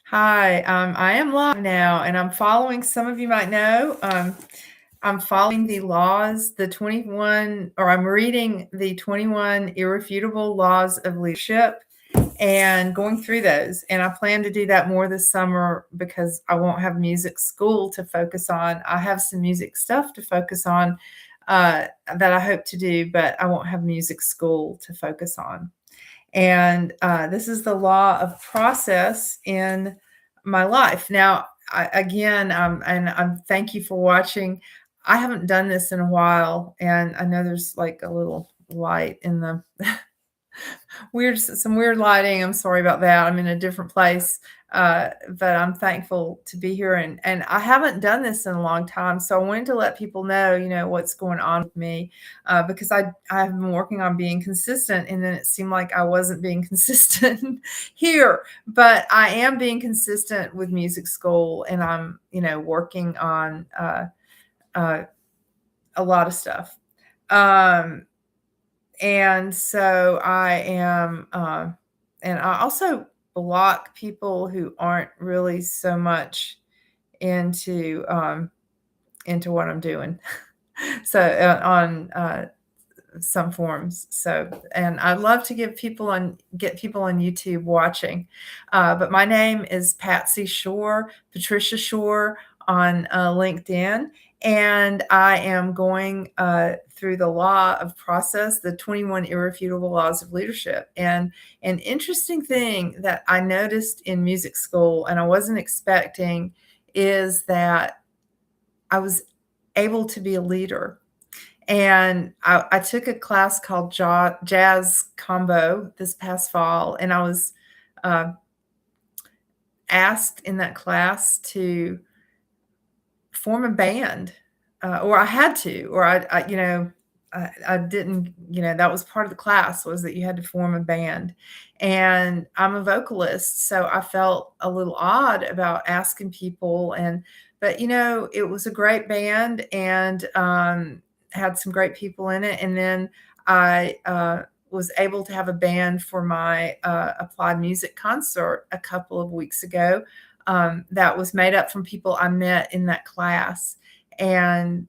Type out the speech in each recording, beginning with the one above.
Hi, I am live now, and I'm following, some of you might know, I'm following the laws, the 21, or I'm reading the 21 irrefutable laws of leadership and going through those. And I plan to do that more this summer because I won't have music school to focus on. I have some music stuff to focus on that I hope to do, but I won't have music school to focus on. And this is the law of process in my life. Now, thank you for watching. I haven't done this in a while, and I know there's like a little light in the some weird lighting. I'm sorry about that. I'm in a different place, but I'm thankful to be here. And I haven't done this in a long time, so I wanted to let people know, what's going on with me, because I've been working on being consistent, and then it seemed like I wasn't being consistent here, but I am being consistent with music school, and I'm working on a lot of stuff. And so I am, and I also block people who aren't really so much into what I'm doing. So on some forums. So, and I'd love to get people on YouTube watching. But my name is Patsy Shore, Patricia Shore on LinkedIn. And I am going through the law of process, the 21 irrefutable laws of leadership. And an interesting thing that I noticed in music school, and I wasn't expecting, is that I was able to be a leader. And I took a class called Jazz Combo this past fall, and I was asked in that class to form a band, or I had to, or I didn't, that was part of the class, was that you had to form a band. And I'm a vocalist, so I felt a little odd about asking people, but it was a great band, and had some great people in it. And then I was able to have a band for my applied music concert a couple of weeks ago, that was made up from people I met in that class. And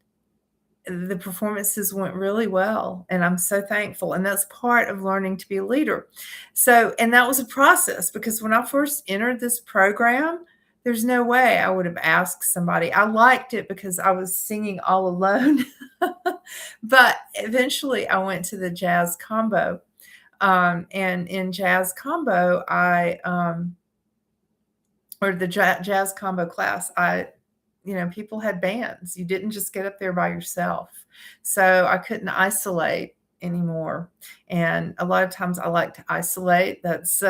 the performances went really well, and I'm so thankful. And that's part of learning to be a leader. So, and that was a process, because when I first entered this program, there's no way I would have asked somebody. I liked it because I was singing all alone. But eventually I went to the jazz combo. And in jazz combo, or the jazz combo class, people had bands. You didn't just get up there by yourself. So I couldn't isolate anymore. And a lot of times I like to isolate. That's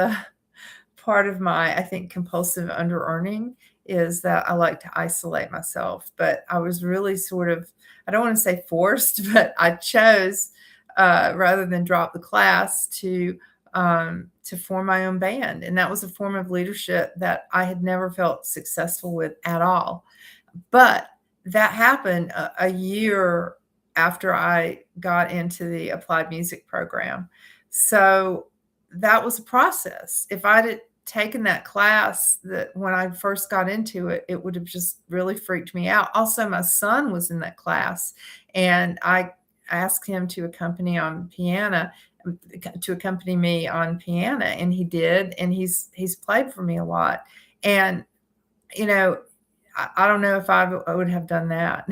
part of my, I think, compulsive under-earning, is that I like to isolate myself. But I was really sort of, I don't want to say forced, but I chose, rather than drop the class, to form my own band. And that was a form of leadership that I had never felt successful with at all. But that happened a year after I got into the applied music program. So that was a process. If I'd had taken that class, that when I first got into it, it would have just really freaked me out. Also, my son was in that class, and I asked him to accompany me on piano, and he did, and he's played for me a lot. And I don't know if I would have done that.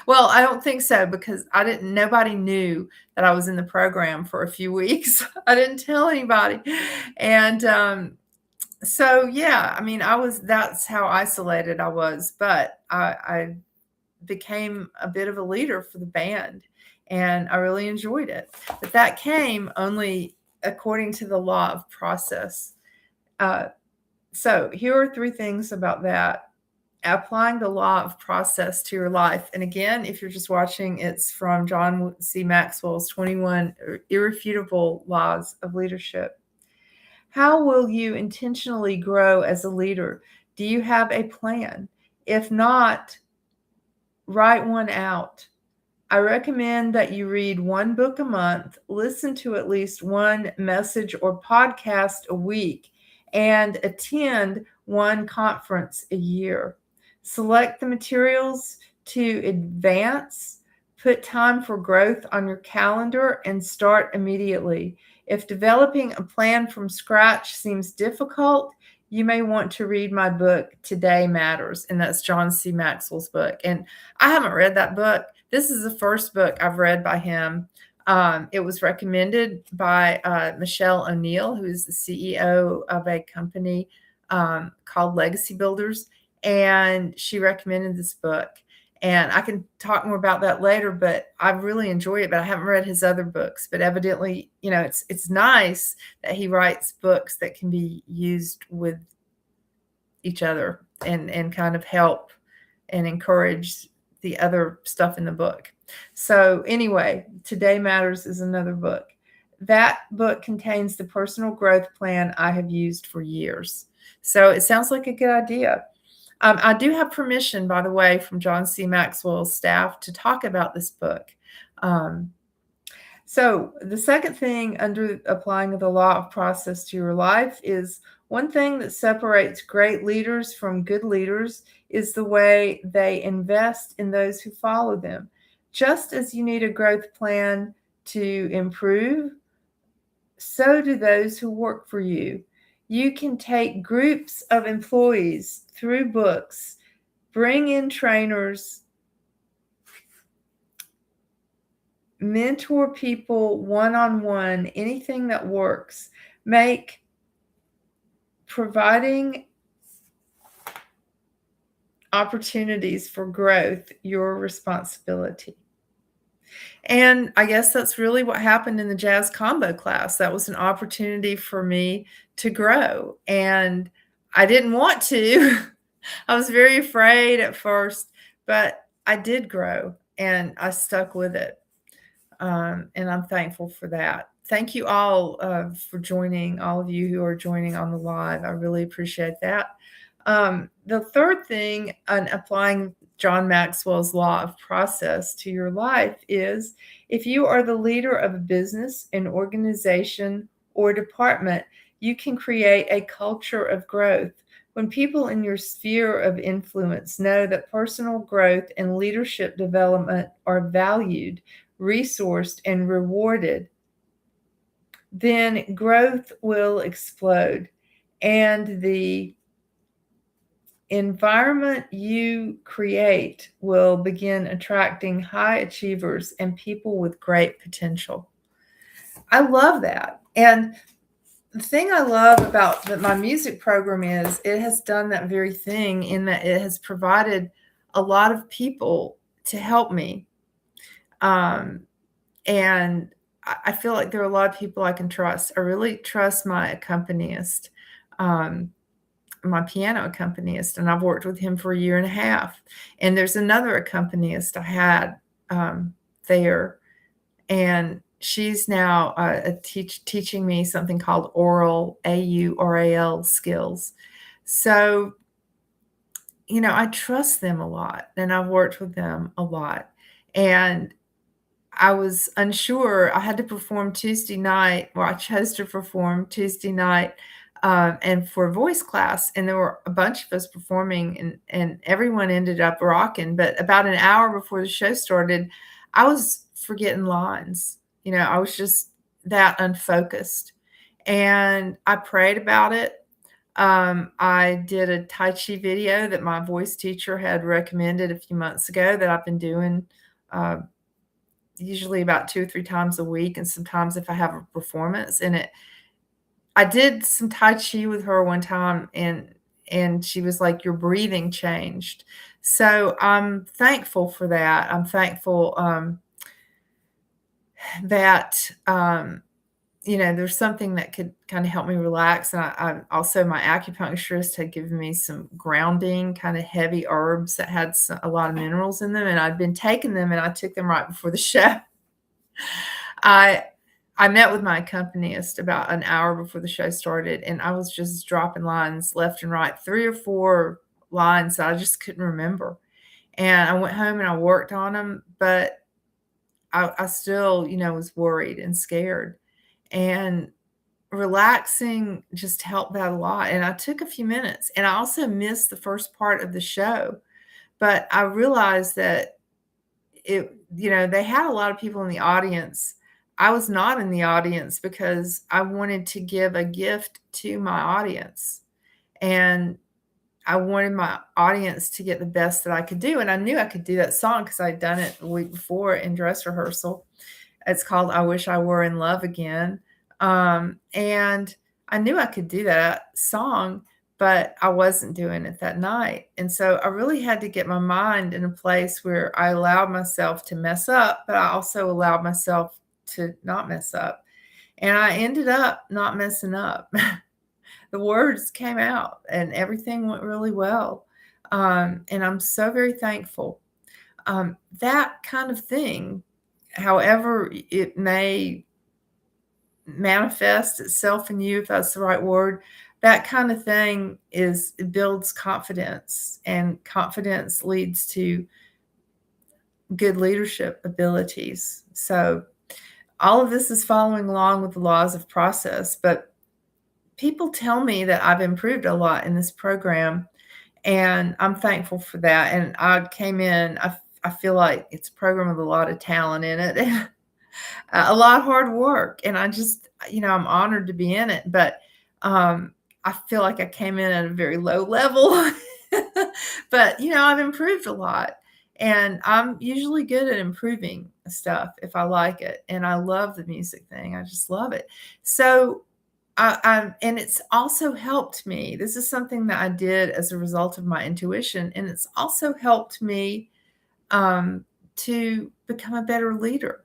Well, I don't think so, because nobody knew that I was in the program for a few weeks. I didn't tell anybody. And so, yeah, I mean, that's how isolated I was. But I became a bit of a leader for the band, and I really enjoyed it. But that came only according to the law of process. So here are 3 things about that. Applying the law of process to your life. And again, if you're just watching, it's from John Maxwell's 21 irrefutable laws of leadership. How will you intentionally grow as a leader? Do you have a plan? If not, write one out. I recommend that you read 1 book a month, listen to at least 1 message or podcast a week, and attend one conference a year. Select the materials to advance. Put time for growth on your calendar and start immediately. If developing a plan from scratch seems difficult, you may want to read my book, Today Matters. And that's John C. Maxwell's book. And I haven't read that book. This is the first book I've read by him. It was recommended by Michelle O'Neill, who is the CEO of a company called Legacy Builders. And she recommended this book. And I can talk more about that later, but I really enjoy it. But I haven't read his other books. But evidently, it's nice that he writes books that can be used with each other and kind of help and encourage the other stuff in the book. So anyway, Today Matters is another book. That book contains the personal growth plan I have used for years. So it sounds like a good idea. I do have permission, by the way, from John C. Maxwell's staff to talk about this book. So the second thing under applying the law of process to your life is one thing that separates great leaders from good leaders is the way they invest in those who follow them. Just as you need a growth plan to improve, so do those who work for you. You can take groups of employees through books, bring in trainers, mentor people one-on-one, anything that works. Make providing opportunities for growth your responsibility. And I guess that's really what happened in the jazz combo class. That was an opportunity for me to grow. And I didn't want to. I was very afraid at first, but I did grow and I stuck with it. And I'm thankful for that. Thank you all for joining, all of you who are joining on the live. I really appreciate that. The third thing on applying John Maxwell's law of process to your life is if you are the leader of a business, an organization, or department, you can create a culture of growth. When people in your sphere of influence know that personal growth and leadership development are valued, resourced, and rewarded, then growth will explode. And the environment you create will begin attracting high achievers and people with great potential. I love that. And the thing I love about my music program is it has done that very thing in that it has provided a lot of people to help me. And I feel like there are a lot of people I can trust. I really trust my accompanist, my piano accompanist, and I've worked with him for a year and a half. And there's another accompanist I had there, and she's now teaching me something called aural, AURAL skills. So, I trust them a lot, and I've worked with them a lot. And I was unsure. I had to perform Tuesday night, or I chose to perform Tuesday night, and for voice class, and there were a bunch of us performing, and everyone ended up rocking. But about an hour before the show started, I was forgetting lines. I was just that unfocused, and I prayed about it. I did a Tai Chi video that my voice teacher had recommended a few months ago that I've been doing usually about 2 or 3 times a week, and sometimes if I have a performance in it. I did some Tai Chi with her one time, and she was like, "Your breathing changed." So I'm thankful for that. I'm thankful that there's something that could kind of help me relax. And I also, my acupuncturist had given me some grounding, kind of heavy herbs that had a lot of minerals in them. And I'd been taking them, and I took them right before the show. I met with my accompanist about an hour before the show started, and I was just dropping lines left and right, 3 or 4 lines that I just couldn't remember. And I went home and I worked on them, but I still, was worried and scared. And relaxing just helped that a lot, and I took a few minutes, and I also missed the first part of the show, but I realized that they had a lot of people in the audience. I was not in the audience because I wanted to give a gift to my audience, and I wanted my audience to get the best that I could do, and I knew I could do that song because 'cause I'd done it the week before in dress rehearsal. It's called "I Wish I Were in Love Again," and I knew I could do that song, but I wasn't doing it that night, and so I really had to get my mind in a place where I allowed myself to mess up, but I also allowed myself to not mess up, and I ended up not messing up. The words came out, and everything went really well, and I'm so very thankful. That kind of thing, however it may manifest itself in you, if that's the right word, that kind of thing it builds confidence, and confidence leads to good leadership abilities. So all of this is following along with the laws of process, but people tell me that I've improved a lot in this program, and I'm thankful for that. And I came in, I feel like it's a program with a lot of talent in it, a lot of hard work, and I just, I'm honored to be in it, but, I feel like I came in at a very low level, but, I've improved a lot, and I'm usually good at improving stuff if I like it, and I love the music thing, I just love it. So, and it's also helped me. This is something that I did as a result of my intuition, and it's also helped me, to become a better leader.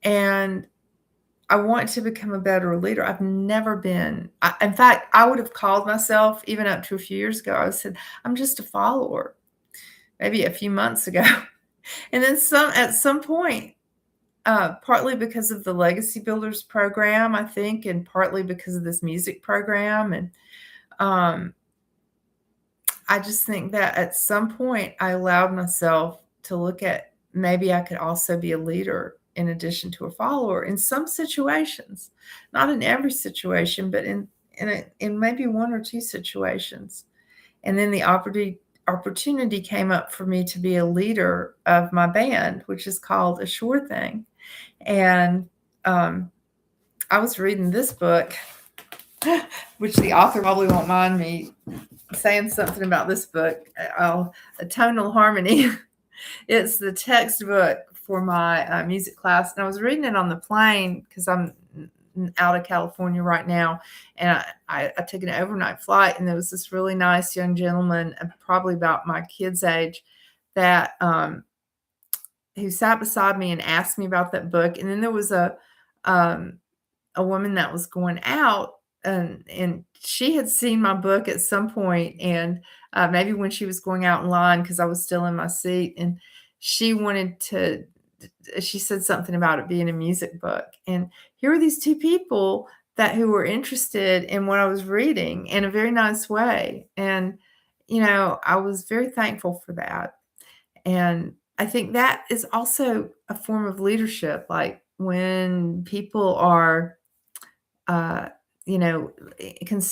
And I want to become a better leader. I've never been in fact, I would have called myself even up to a few years ago, I said, "I'm just a follower," maybe a few months ago. And then at some point, partly because of the Legacy Builders program, I think, and partly because of this music program, and, um, I just think that at some point, I allowed myself to look at maybe I could also be a leader in addition to a follower in some situations, not in every situation, but in maybe 1 or 2 situations. And then the opportunity came up for me to be a leader of my band, which is called A Sure Thing. And, I was reading this book, which the author probably won't mind me saying something about this book, A Tonal Harmony. It's the textbook for my, music class, and I was reading it on the plane because 'cause I'm out of California right now, and I took an overnight flight, and there was this really nice young gentleman, probably about my kid's age, that, who sat beside me and asked me about that book, and then there was um a woman that was going out, and she had seen my book at some point, and, maybe when she was going out in line because I was still in my seat, and she wanted to she said something about it being a music book, and here were these 2 people who were interested in what I was reading in a very nice way, and, I was very thankful for that. And I think that is also a form of leadership, like, when people are, uh, concerned